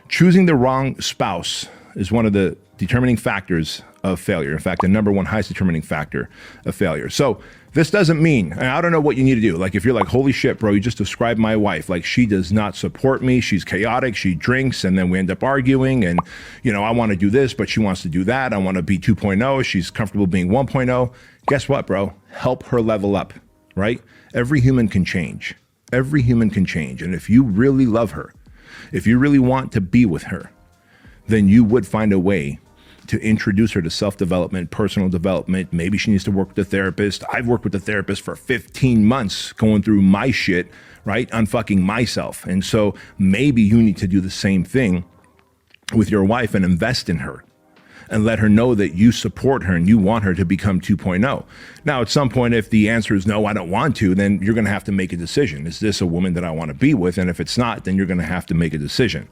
Choosing the wrong spouse is one of the determining factors of failure. In fact, the number one highest determining factor of failure. So this doesn't mean, and I don't know what you need to do. Like if you're like, holy shit, bro, you just described my wife. Like she does not support me. She's chaotic. She drinks and then we end up arguing and, you know, I want to do this, but she wants to do that. I want to be 2.0. She's comfortable being 1.0. Guess what, bro? Help her level up, right? Every human can change. Every human can change. And if you really love her, if you really want to be with her, then you would find a way to introduce her to self-development, personal development. Maybe she needs to work with a therapist. I've worked with a therapist for 15 months going through my shit, right? Unfucking myself. And so maybe you need to do the same thing with your wife and invest in her and let her know that you support her and you want her to become 2.0. Now, at some point, if the answer is no, I don't want to, then you're going to have to make a decision. Is this a woman that I want to be with? And if it's not, then you're going to have to make a decision.